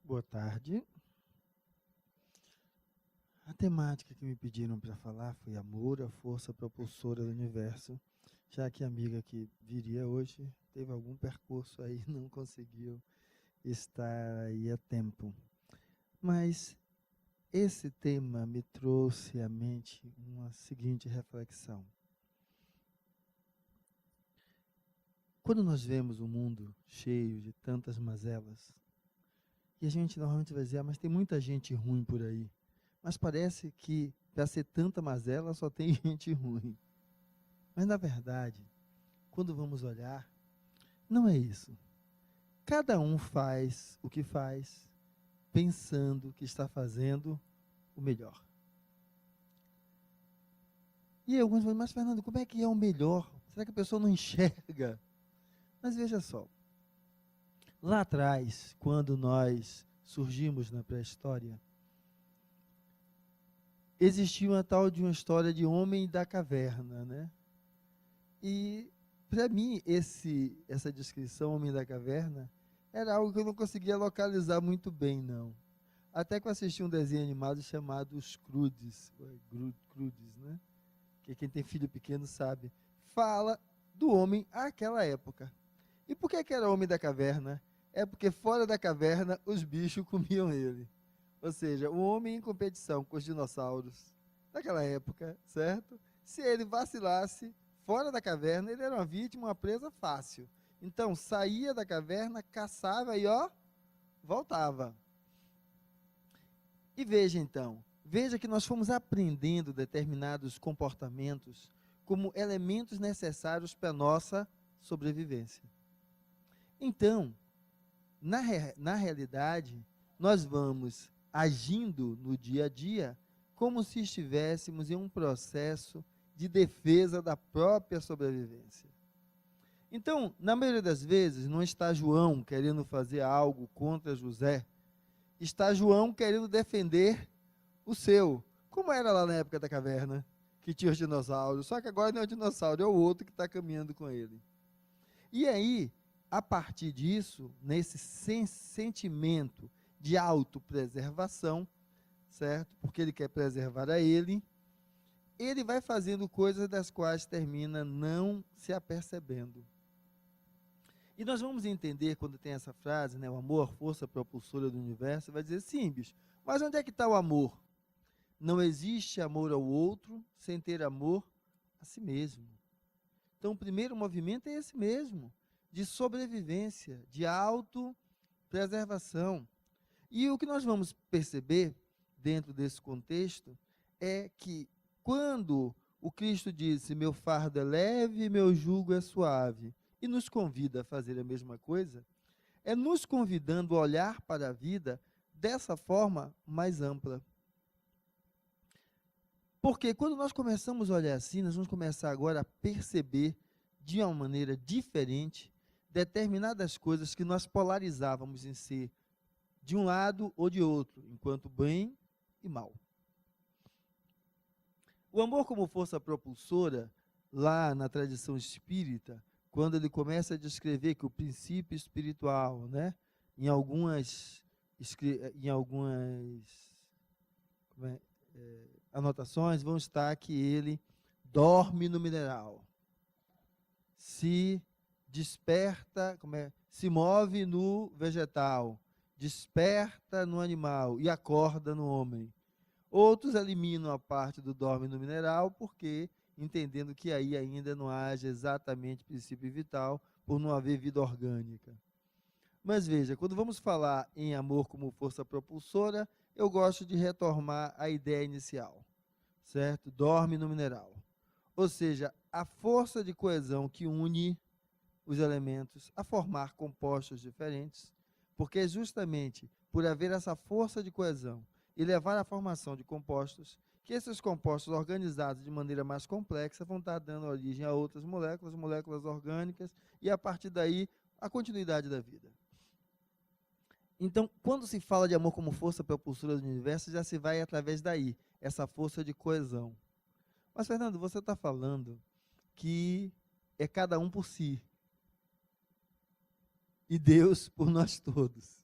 Boa tarde. A temática que me pediram para falar foi amor, a força propulsora do universo, já que a amiga que viria hoje teve algum percurso aí, não conseguiu estar aí a tempo. Mas esse tema me trouxe à mente uma seguinte reflexão. Quando nós vemos um mundo cheio de tantas mazelas, e a gente normalmente vai dizer, mas tem muita gente ruim por aí. Mas parece que para ser tanta mazela só tem gente ruim. Mas na verdade, quando vamos olhar, não é isso. Cada um faz o que faz, pensando que está fazendo o melhor. E alguns falam, mas Fernando, como é que é o melhor? Será que a pessoa não enxerga? Mas veja só, lá atrás, quando nós surgimos na pré-história, existia uma tal de uma história de homem da caverna, né? E para mim essa descrição homem da caverna era algo que eu não conseguia localizar muito bem, não. Até que eu assisti um desenho animado chamado Os Crudes, Crudes, né? Que quem tem filho pequeno sabe. Fala do homem àquela época. E por que era homem da caverna? É porque fora da caverna os bichos comiam ele. Ou seja, o homem em competição com os dinossauros daquela época, certo? Se ele vacilasse fora da caverna, ele era uma vítima, uma presa fácil. Então, saía da caverna, caçava e, ó, voltava. E veja então, veja que nós fomos aprendendo determinados comportamentos como elementos necessários para a nossa sobrevivência. Então, na realidade, nós vamos agindo no dia a dia como se estivéssemos em um processo de defesa da própria sobrevivência. Então, na maioria das vezes, não está João querendo fazer algo contra José, está João querendo defender o seu, como era lá na época da caverna, que tinha os dinossauros, só que agora não é o dinossauro, é o outro que está caminhando com ele. E aí, a partir disso, nesse sentimento de autopreservação, certo? Porque ele quer preservar a ele vai fazendo coisas das quais termina não se apercebendo. E nós vamos entender, quando tem essa frase, né, o amor, força propulsora do universo, vai dizer, sim, bicho, mas onde é que está o amor? Não existe amor ao outro sem ter amor a si mesmo. Então, o primeiro movimento é esse mesmo, de sobrevivência, de autopreservação. E o que nós vamos perceber dentro desse contexto é que quando o Cristo disse, meu fardo é leve e meu jugo é suave, e nos convida a fazer a mesma coisa, é nos convidando a olhar para a vida dessa forma mais ampla. Porque quando nós começamos a olhar assim, nós vamos começar agora a perceber de uma maneira diferente determinadas coisas que nós polarizávamos em ser de um lado ou de outro, enquanto bem e mal. O amor como força propulsora, lá na tradição espírita, quando ele começa a descrever que o princípio espiritual, né, em algumas anotações, vão estar que ele dorme no mineral, se desperta, se move no vegetal, desperta no animal e acorda no homem. Outros eliminam a parte do dorme no mineral, porque entendendo que aí ainda não haja exatamente princípio vital, por não haver vida orgânica. Mas veja, quando vamos falar em amor como força propulsora, eu gosto de retomar a ideia inicial, certo? Dorme no mineral. Ou seja, a força de coesão que une os elementos a formar compostos diferentes, porque é justamente por haver essa força de coesão e levar à formação de compostos, que esses compostos organizados de maneira mais complexa vão estar dando origem a outras moléculas, moléculas orgânicas, e a partir daí a continuidade da vida. Então, quando se fala de amor como força propulsora do universo, já se vai através daí, essa força de coesão. Mas, Fernando, você está falando que é cada um por si e Deus por nós todos.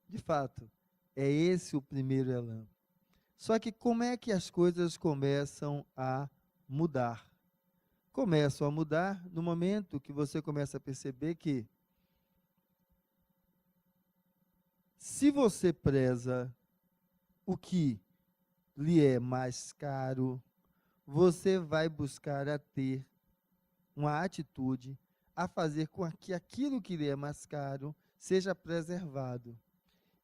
De fato, é esse o primeiro elan. Só que como é que as coisas começam a mudar? Começam a mudar no momento que você começa a perceber que, se você preza o que lhe é mais caro, você vai buscar a ter uma atitude a fazer com que aquilo que lhe é mais caro seja preservado.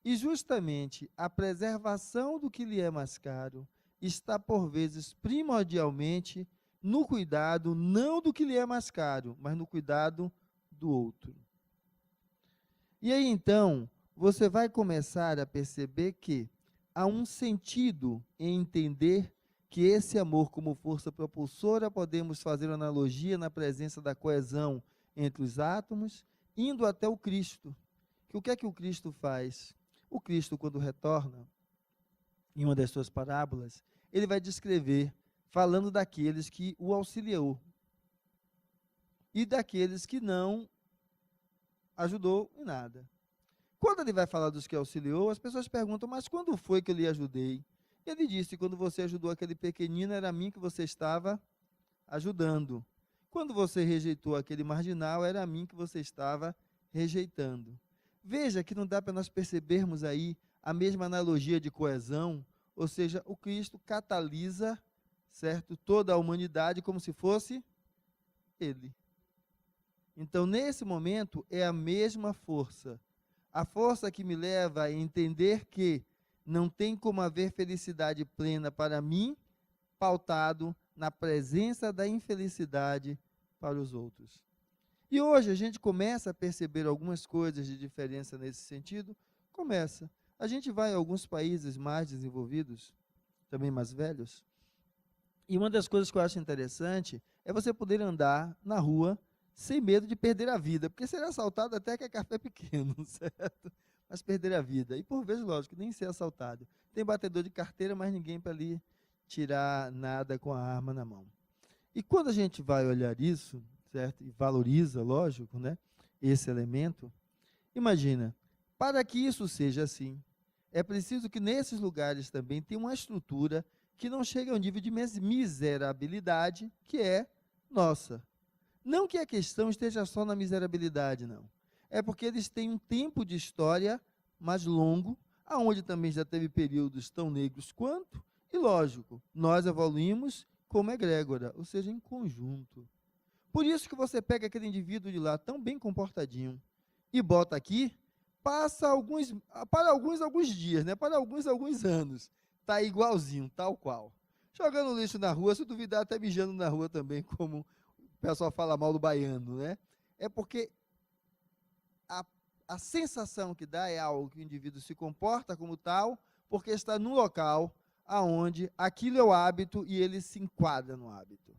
E justamente a preservação do que lhe é mais caro está, por vezes, primordialmente no cuidado não do que lhe é mais caro, mas no cuidado do outro. E aí, então, você vai começar a perceber que há um sentido em entender que esse amor como força propulsora, podemos fazer uma analogia na presença da coesão entre os átomos, indo até o Cristo. Que o que é que o Cristo faz? O Cristo, quando retorna, em uma das suas parábolas, ele vai descrever, falando daqueles que o auxiliou e daqueles que não ajudou em nada. Quando ele vai falar dos que auxiliou, as pessoas perguntam, mas quando foi que eu lhe ajudei? Ele disse, quando você ajudou aquele pequenino, era a mim que você estava ajudando. Quando você rejeitou aquele marginal, era a mim que você estava rejeitando. Veja que não dá para nós percebermos aí a mesma analogia de coesão, ou seja, o Cristo catalisa, certo, toda a humanidade como se fosse ele. Então, nesse momento, é a mesma força. A força que me leva a entender que não tem como haver felicidade plena para mim, pautado na presença da infelicidade para os outros. E hoje a gente começa a perceber algumas coisas de diferença nesse sentido. Começa. A gente vai a alguns países mais desenvolvidos, também mais velhos, e uma das coisas que eu acho interessante é você poder andar na rua sem medo de perder a vida, porque ser assaltado até que é café pequeno, certo? Mas perder a vida. E por vezes, lógico, nem ser assaltado. Tem batedor de carteira, mas ninguém para ali tirar nada com a arma na mão. E quando a gente vai olhar isso, certo? E valoriza, lógico, né, esse elemento, imagina, para que isso seja assim, é preciso que nesses lugares também tenha uma estrutura que não chegue ao nível de miserabilidade que é nossa. Não que a questão esteja só na miserabilidade, não. É porque eles têm um tempo de história mais longo, aonde também já teve períodos tão negros quanto, e lógico, nós evoluímos como egrégora, ou seja, em conjunto. Por isso que você pega aquele indivíduo de lá, tão bem comportadinho, e bota aqui, passa alguns dias, né? Para alguns anos, tá igualzinho, tal qual. Jogando lixo na rua, se duvidar, até mijando na rua também, como o pessoal fala mal do baiano, né? É porque a, a sensação que dá é algo que o indivíduo se comporta como tal, porque está num local aonde aquilo é o hábito e ele se enquadra no hábito.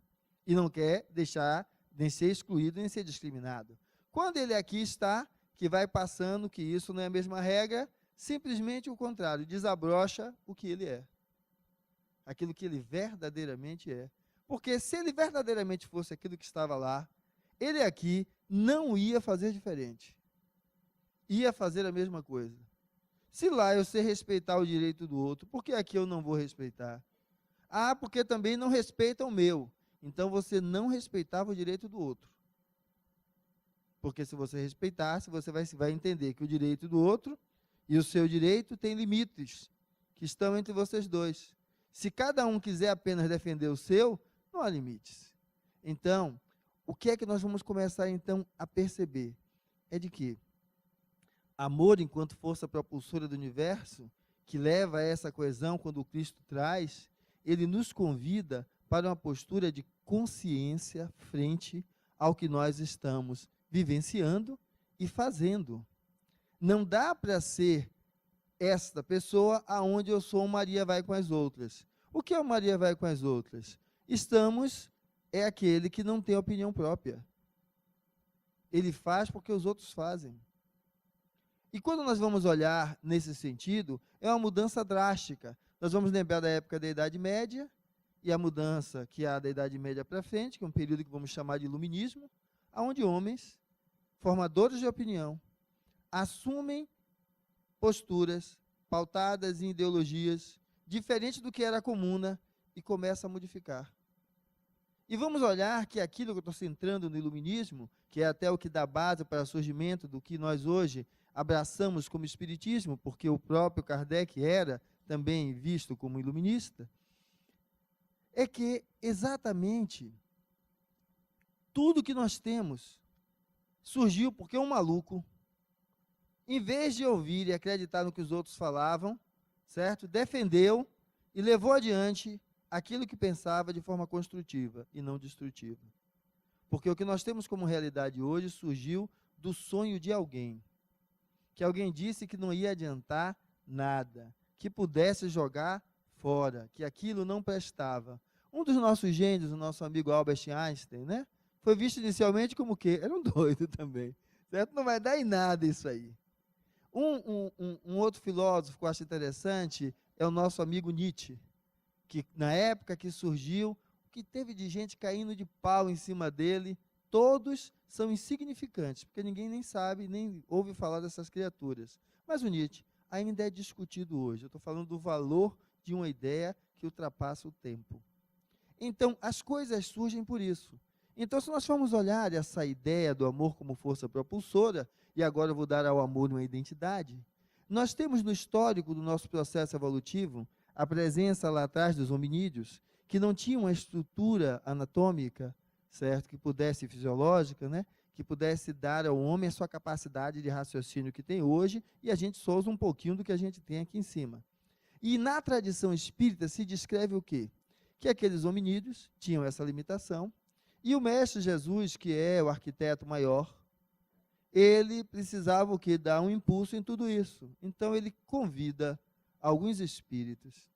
E não quer deixar nem ser excluído, nem ser discriminado. Quando ele aqui está, que vai passando, que isso não é a mesma regra, simplesmente o contrário, desabrocha o que ele é. Aquilo que ele verdadeiramente é. Porque se ele verdadeiramente fosse aquilo que estava lá, ele aqui não ia fazer diferente. Ia fazer a mesma coisa. Se lá eu sei respeitar o direito do outro, por que aqui eu não vou respeitar? Ah, porque também não respeita o meu. Então você não respeitava o direito do outro. Porque se você respeitasse, você vai entender que o direito do outro e o seu direito têm limites que estão entre vocês dois. Se cada um quiser apenas defender o seu, não há limites. Então, o que é que nós vamos começar então a perceber? É de que amor enquanto força propulsora do universo, que leva a essa coesão quando o Cristo traz, ele nos convida para uma postura de consciência frente ao que nós estamos vivenciando e fazendo. Não dá para ser esta pessoa aonde eu sou Maria vai com as outras. O que é o Maria vai com as outras? É aquele que não tem opinião própria. Ele faz porque os outros fazem. E quando nós vamos olhar nesse sentido, é uma mudança drástica. Nós vamos lembrar da época da Idade Média, e a mudança que há da Idade Média para frente, que é um período que vamos chamar de Iluminismo, onde homens, formadores de opinião, assumem posturas pautadas em ideologias diferentes do que era comum e começa a modificar. E vamos olhar que aquilo que eu estou centrando no iluminismo, que é até o que dá base para o surgimento do que nós hoje abraçamos como espiritismo, porque o próprio Kardec era também visto como iluminista, é que exatamente tudo que nós temos surgiu porque um maluco, em vez de ouvir e acreditar no que os outros falavam, certo? Defendeu e levou adiante aquilo que pensava de forma construtiva e não destrutiva. Porque o que nós temos como realidade hoje surgiu do sonho de alguém, que alguém disse que não ia adiantar nada, que pudesse jogar fora, que aquilo não prestava. Um dos nossos gênios, o nosso amigo Albert Einstein, né? Foi visto inicialmente como o quê? Era um doido também, certo? Não vai dar em nada isso aí. Um outro filósofo que eu acho interessante é o nosso amigo Nietzsche, que na época que surgiu, o que teve de gente caindo de pau em cima dele, todos são insignificantes, porque ninguém nem sabe, nem ouve falar dessas criaturas. Mas o Nietzsche ainda é discutido hoje. Eu estou falando do valor de uma ideia que ultrapassa o tempo. Então, as coisas surgem por isso. Então, se nós formos olhar essa ideia do amor como força propulsora, e agora eu vou dar ao amor uma identidade, nós temos no histórico do nosso processo evolutivo a presença lá atrás dos hominídeos, que não tinham uma estrutura anatômica, certo, que pudesse, fisiológica, né, que pudesse dar ao homem a sua capacidade de raciocínio que tem hoje, e a gente só usa um pouquinho do que a gente tem aqui em cima. E na tradição espírita se descreve o quê? Que aqueles hominídeos tinham essa limitação, e o Mestre Jesus, que é o arquiteto maior, ele precisava o quê? Dar um impulso em tudo isso. Então ele convida alguns espíritos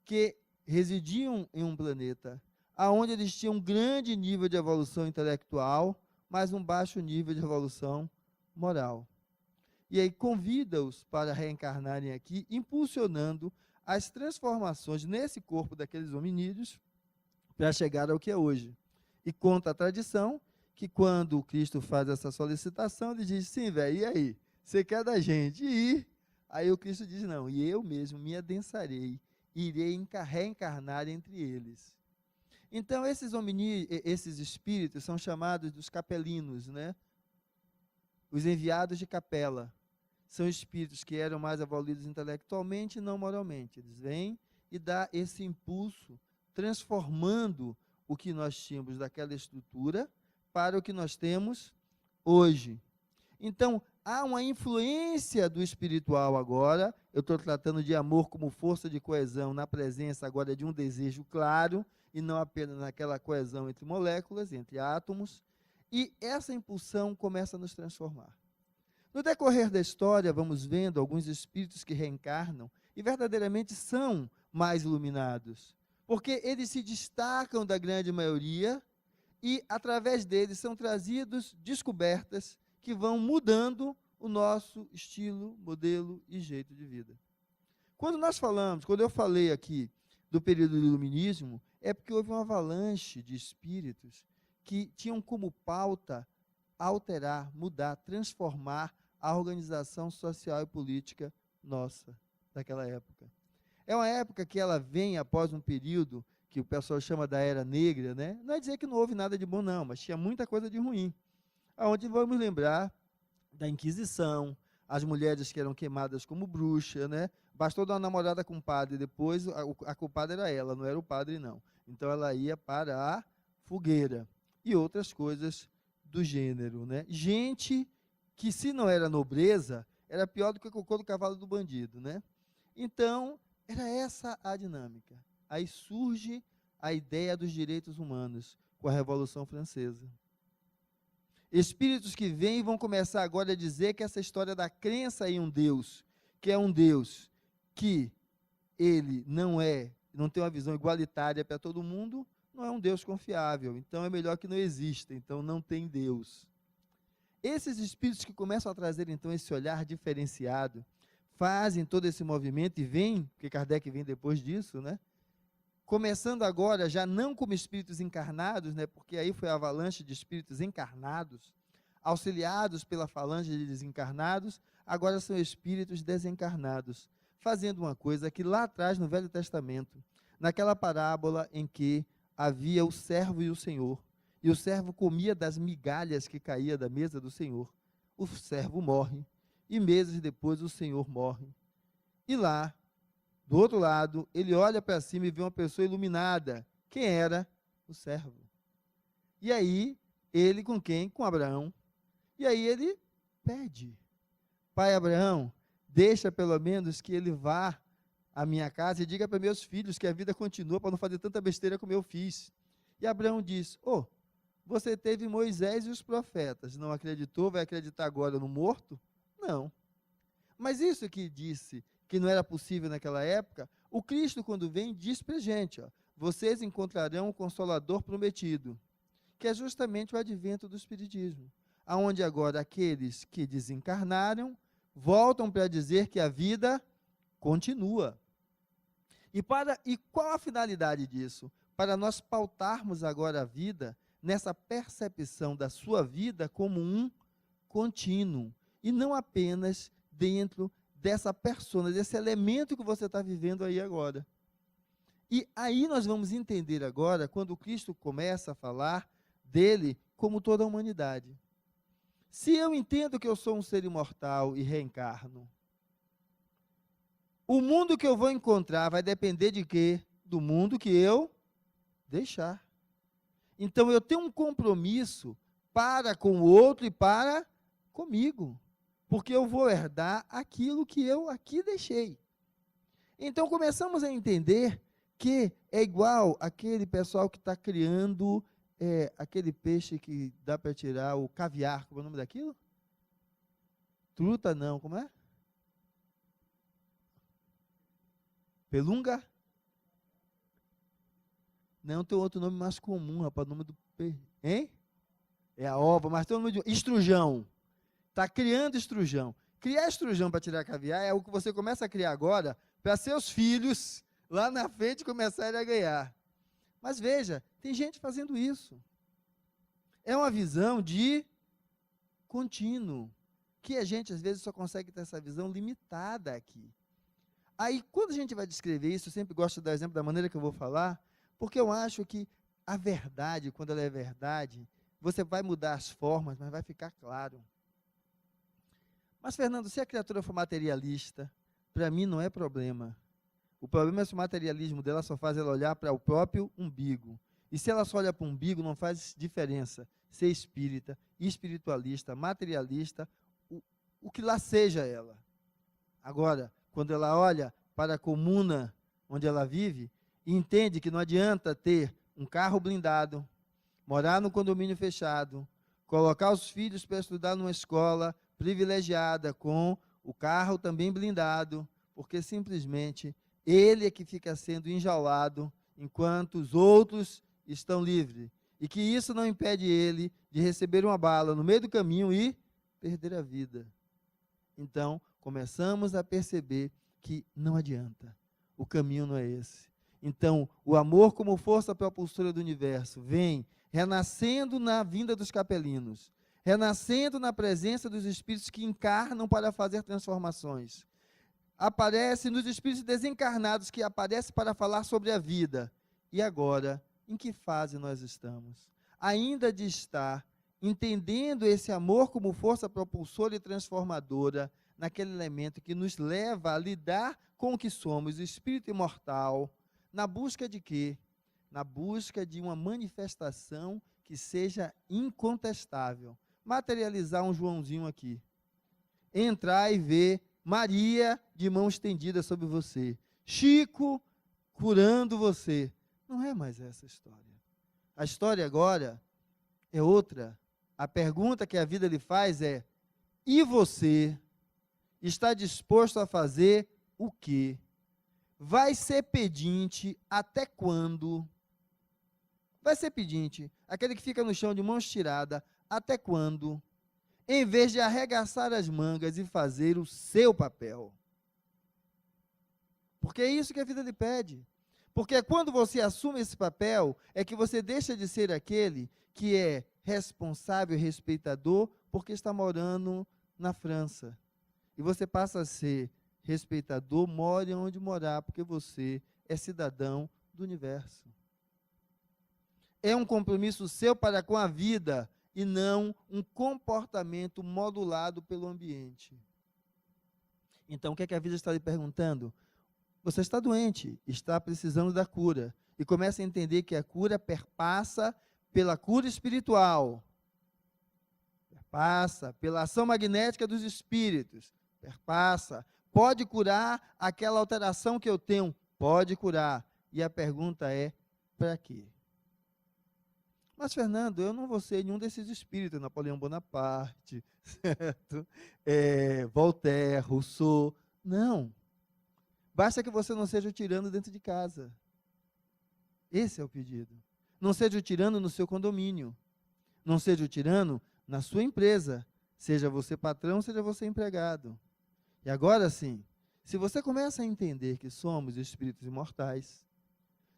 que residiam em um planeta onde eles tinham um grande nível de evolução intelectual, mas um baixo nível de evolução moral. E aí convida-os para reencarnarem aqui, impulsionando as transformações nesse corpo daqueles hominídeos para chegar ao que é hoje. E conta a tradição que quando o Cristo faz essa solicitação, ele diz, sim, velho, e aí? Você quer da gente ir? Aí o Cristo diz, não, e eu mesmo me adensarei, irei reencarnar entre eles. Então, esses espíritos são chamados dos capelinos, né? Os enviados de capela. São espíritos que eram mais evoluídos intelectualmente e não moralmente. Eles vêm e dão esse impulso, transformando o que nós tínhamos daquela estrutura para o que nós temos hoje. Então, há uma influência do espiritual agora, eu estou tratando de amor como força de coesão na presença agora de um desejo claro, e não apenas naquela coesão entre moléculas, entre átomos, e essa impulsão começa a nos transformar. No decorrer da história, vamos vendo alguns espíritos que reencarnam e verdadeiramente são mais iluminados, porque eles se destacam da grande maioria e, através deles, são trazidos descobertas que vão mudando o nosso estilo, modelo e jeito de vida. Quando eu falei aqui do período do iluminismo, é porque houve uma avalanche de espíritos que tinham como pauta alterar, mudar, transformar a organização social e política nossa, daquela época. É uma época que ela vem após um período que o pessoal chama da Era Negra, né? Não é dizer que não houve nada de bom, não, mas tinha muita coisa de ruim. Onde vamos lembrar da Inquisição, as mulheres que eram queimadas como bruxa, né? Bastou dar uma namorada com o padre, depois a culpada era ela, não era o padre, não. Então ela ia para a fogueira e outras coisas do gênero, né? Gente que, se não era nobreza, era pior do que o cocô do cavalo do bandido, né? Então, era essa a dinâmica. Aí surge a ideia dos direitos humanos com a Revolução Francesa. Espíritos que vêm e vão começar agora a dizer que essa história da crença em um Deus, que é um Deus que ele não tem uma visão igualitária para todo mundo, não é um Deus confiável. Então é melhor que não exista, então não tem Deus. Esses espíritos que começam a trazer então esse olhar diferenciado, fazem todo esse movimento e vêm, porque Kardec vem depois disso, né? Começando agora, já não como espíritos encarnados, né, porque aí foi a avalanche de espíritos encarnados, auxiliados pela falange de desencarnados, agora são espíritos desencarnados, fazendo uma coisa que lá atrás, no Velho Testamento, naquela parábola em que havia o servo e o senhor, e o servo comia das migalhas que caía da mesa do senhor, o servo morre, e meses depois o senhor morre. E lá, do outro lado, ele olha para cima e vê uma pessoa iluminada. Quem era? O servo. E aí, ele com quem? Com Abraão. E aí ele pede: pai Abraão, deixa pelo menos que ele vá à minha casa e diga para meus filhos que a vida continua, para não fazer tanta besteira como eu fiz. E Abraão diz: você teve Moisés e os profetas, não acreditou, vai acreditar agora no morto? Não. Mas isso que disse que não era possível naquela época, o Cristo, quando vem, diz para a gente: vocês encontrarão o Consolador prometido, que é justamente o advento do Espiritismo, aonde agora aqueles que desencarnaram voltam para dizer que a vida continua. E qual a finalidade disso? Para nós pautarmos agora a vida nessa percepção da sua vida como um contínuo, e não apenas dentro dessa persona, desse elemento que você está vivendo aí agora. E aí nós vamos entender agora, quando Cristo começa a falar dele como toda a humanidade. Se eu entendo que eu sou um ser imortal e reencarno, o mundo que eu vou encontrar vai depender de quê? Do mundo que eu deixar. Então eu tenho um compromisso para com o outro e para comigo, porque eu vou herdar aquilo que eu aqui deixei. Então começamos a entender que é igual aquele pessoal que está criando aquele peixe que dá para tirar o caviar, como é o nome daquilo? Truta não, como é? Pelunga? Não, tem outro nome mais comum, rapaz, o nome do peixe. Hein? É a ova, mas tem o nome de estrujão. Está criando estrujão. Criar estrujão para tirar caviar é o que você começa a criar agora para seus filhos lá na frente começarem a ganhar. Mas veja, tem gente fazendo isso. É uma visão de contínuo, que a gente às vezes só consegue ter essa visão limitada aqui. Aí, quando a gente vai descrever isso, eu sempre gosto de dar exemplo da maneira que eu vou falar, porque eu acho que a verdade, quando ela é verdade, você vai mudar as formas, mas vai ficar claro. Mas, Fernando, se a criatura for materialista, para mim não é problema. O problema é se o materialismo dela só faz ela olhar para o próprio umbigo. E se ela só olha para o umbigo, não faz diferença ser espírita, espiritualista, materialista, o que lá seja ela. Agora, quando ela olha para a comuna onde ela vive, e entende que não adianta ter um carro blindado, morar num condomínio fechado, colocar os filhos para estudar numa escola privilegiada com o carro também blindado, porque simplesmente ele é que fica sendo enjaulado enquanto os outros estão livres. E que isso não impede ele de receber uma bala no meio do caminho e perder a vida. Então, começamos a perceber que não adianta. O caminho não é esse. Então, o amor como força propulsora do universo vem renascendo na vinda dos capelinos, renascendo na presença dos espíritos que encarnam para fazer transformações. Aparece nos espíritos desencarnados que aparecem para falar sobre a vida. E agora, em que fase nós estamos? Ainda de estar entendendo esse amor como força propulsora e transformadora naquele elemento que nos leva a lidar com o que somos, o espírito imortal, na busca de quê? Na busca de uma manifestação que seja incontestável. Materializar um Joãozinho aqui. Entrar e ver Maria de mão estendida sobre você. Chico curando você. Não é mais essa história. A história agora é outra. A pergunta que a vida lhe faz é: e você está disposto a fazer o quê? Vai ser pedinte até quando? Vai ser pedinte, aquele que fica no chão de mãos tiradas, até quando? Em vez de arregaçar as mangas e fazer o seu papel. Porque é isso que a vida lhe pede. Porque quando você assume esse papel, é que você deixa de ser aquele que é responsável e respeitador porque está morando na França. E você passa a ser respeitador, more onde morar, porque você é cidadão do universo. É um compromisso seu para com a vida e não um comportamento modulado pelo ambiente. Então, o que é que a vida está lhe perguntando? Você está doente, está precisando da cura. E começa a entender que a cura perpassa pela cura espiritual. Perpassa pela ação magnética dos espíritos. Perpassa. Pode curar aquela alteração que eu tenho? Pode curar. E a pergunta é, para quê? Mas, Fernando, eu não vou ser nenhum desses espíritos, Napoleão Bonaparte, certo? Voltaire, Rousseau. Não. Basta que você não seja o tirano dentro de casa. Esse é o pedido. Não seja o tirano no seu condomínio. Não seja o tirano na sua empresa. Seja você patrão, seja você empregado. E agora sim, se você começa a entender que somos espíritos imortais,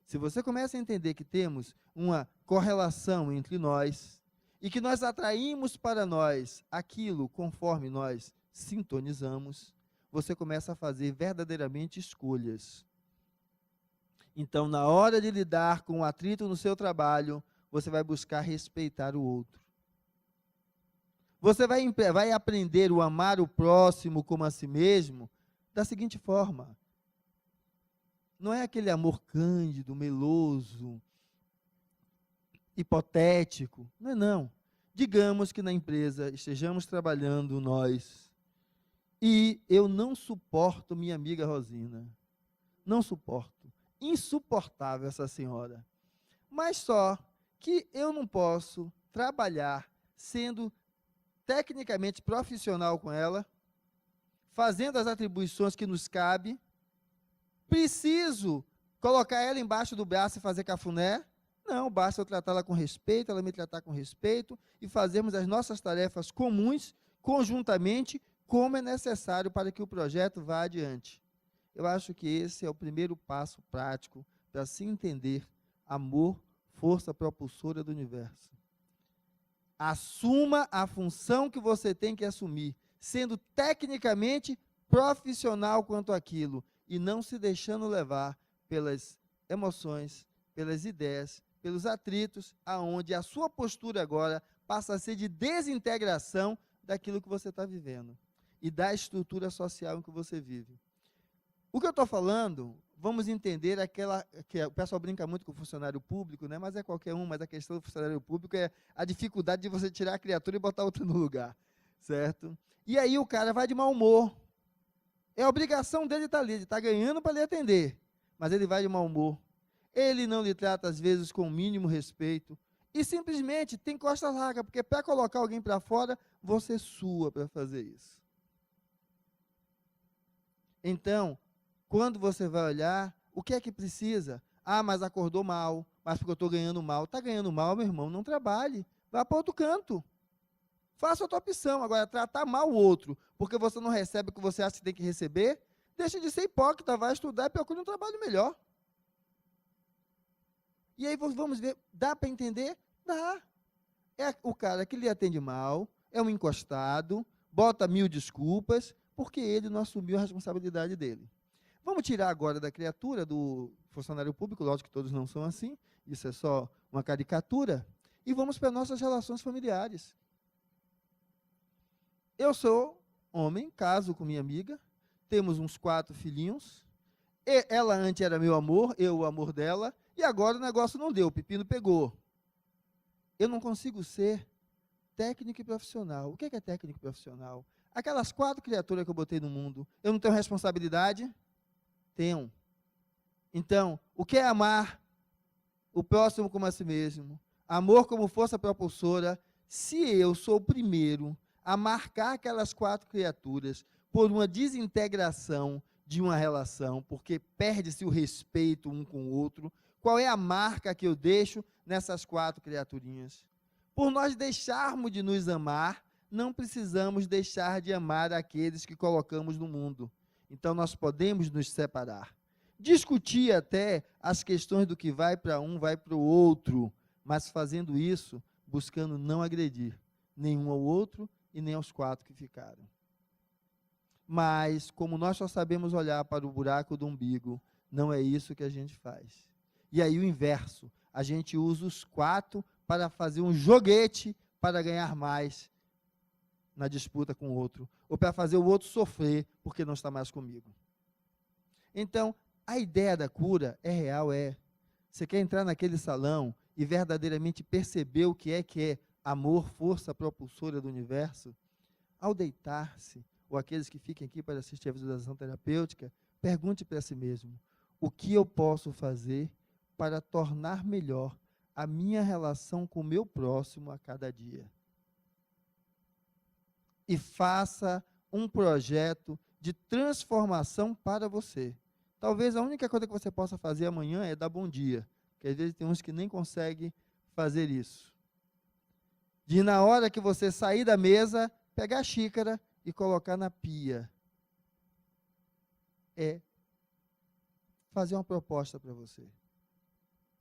se você começa a entender que temos uma correlação entre nós e que nós atraímos para nós aquilo conforme nós sintonizamos, você começa a fazer verdadeiramente escolhas. Então, na hora de lidar com o atrito no seu trabalho, você vai buscar respeitar o outro. Você vai aprender a amar o próximo como a si mesmo da seguinte forma. Não é aquele amor cândido, meloso, hipotético. Não é não. Digamos que na empresa estejamos trabalhando nós e eu não suporto minha amiga Rosina. Não suporto. Insuportável essa senhora. Mas só que eu não posso trabalhar sendo tecnicamente profissional com ela, fazendo as atribuições que nos cabe. Preciso colocar ela embaixo do braço e fazer cafuné? Não, basta eu tratá-la com respeito, ela me tratar com respeito e fazermos as nossas tarefas comuns, conjuntamente, como é necessário para que o projeto vá adiante. Eu acho que esse é o primeiro passo prático para se entender amor, força propulsora do universo. Assuma a função que você tem que assumir, sendo tecnicamente profissional quanto àquilo, e não se deixando levar pelas emoções, pelas ideias, pelos atritos, aonde a sua postura agora passa a ser de desintegração daquilo que você está vivendo e da estrutura social em que você vive. O que eu estou falando, vamos entender aquela, que o pessoal brinca muito com o funcionário público, né? Mas é qualquer um, mas a questão do funcionário público é a dificuldade de você tirar a criatura e botar outra no lugar, certo? E aí o cara vai de mau humor. É a obrigação dele estar ali, ele está ganhando para lhe atender, mas ele vai de mau humor. Ele não lhe trata, às vezes, com o mínimo respeito, e simplesmente tem costa larga, porque para colocar alguém para fora, você sua para fazer isso. Então, quando você vai olhar, o que é que precisa? Ah, mas acordou mal, mas porque eu estou ganhando mal. Está ganhando mal, meu irmão, não trabalhe, vá para outro canto. Faça a tua opção. Agora, tratar mal o outro, porque você não recebe o que você acha que tem que receber, deixa de ser hipócrita, vai estudar e procure um trabalho melhor. E aí vamos ver, dá para entender? Dá. É o cara que lhe atende mal, é um encostado, bota 1000 desculpas, porque ele não assumiu a responsabilidade dele. Vamos tirar agora da criatura, do funcionário público, lógico que todos não são assim, isso é só uma caricatura, e vamos para nossas relações familiares. Eu sou homem, caso com minha amiga, temos uns 4 filhinhos, ela antes era meu amor, eu o amor dela, e agora o negócio não deu, o pepino pegou. Eu não consigo ser técnico e profissional. O que é técnico e profissional? Aquelas 4 criaturas que eu botei no mundo, eu não tenho responsabilidade? Tenho. Então, o que é amar o próximo como a si mesmo? Amor como força propulsora. Se eu sou o primeiro a marcar aquelas 4 criaturas por uma desintegração de uma relação, porque perde-se o respeito um com o outro, qual é a marca que eu deixo nessas 4 criaturinhas? Por nós deixarmos de nos amar, não precisamos deixar de amar aqueles que colocamos no mundo. Então, nós podemos nos separar. Discutir até as questões do que vai para um, vai para o outro, mas fazendo isso, buscando não agredir nenhum ao outro e nem aos 4 que ficaram. Mas, como nós só sabemos olhar para o buraco do umbigo, não é isso que a gente faz. E aí o inverso, a gente usa os 4 para fazer um joguete para ganhar mais na disputa com o outro, ou para fazer o outro sofrer porque não está mais comigo. Então, a ideia da cura é real, você quer entrar naquele salão e verdadeiramente perceber o que é amor, força propulsora do universo? Ao deitar-se, ou aqueles que fiquem aqui para assistir a visualização terapêutica, pergunte para si mesmo: o que eu posso fazer para tornar melhor a minha relação com o meu próximo a cada dia? E faça um projeto de transformação para você. Talvez a única coisa que você possa fazer amanhã é dar bom dia, porque às vezes tem uns que nem conseguem fazer isso. De na hora que você sair da mesa, pegar a xícara e colocar na pia. É fazer uma proposta para você.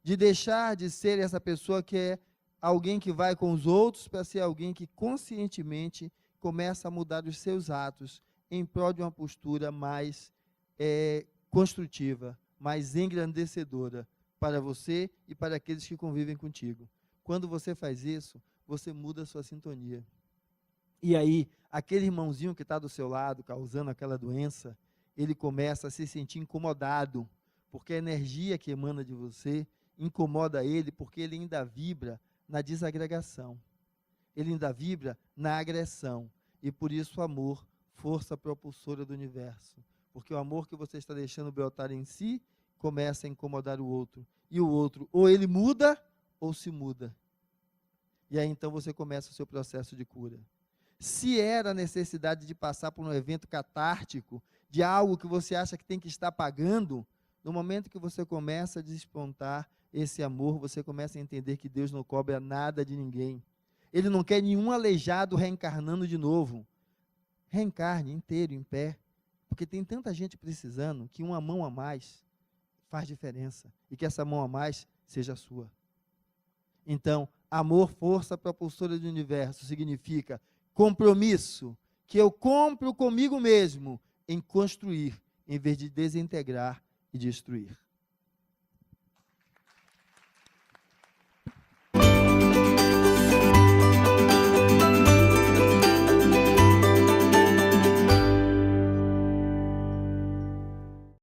De deixar de ser essa pessoa que é alguém que vai com os outros para ser alguém que conscientemente começa a mudar os seus atos em prol de uma postura mais construtiva, mais engrandecedora para você e para aqueles que convivem contigo. Quando você faz isso, você muda a sua sintonia. E aí, aquele irmãozinho que está do seu lado, causando aquela doença, ele começa a se sentir incomodado, porque a energia que emana de você incomoda ele, porque ele ainda vibra na desagregação. Ele ainda vibra na agressão. E por isso o amor, força propulsora do universo. Porque o amor que você está deixando brotar em si, começa a incomodar o outro. E o outro, ou ele muda, ou se muda. E aí então você começa o seu processo de cura. Se era a necessidade de passar por um evento catártico, de algo que você acha que tem que estar pagando, no momento que você começa a despontar esse amor, você começa a entender que Deus não cobra nada de ninguém. Ele não quer nenhum aleijado reencarnando de novo. Reencarne inteiro, em pé. Porque tem tanta gente precisando que uma mão a mais faz diferença. E que essa mão a mais seja sua. Então, amor, força propulsora do universo significa compromisso, que eu compro comigo mesmo em construir, em vez de desintegrar e destruir.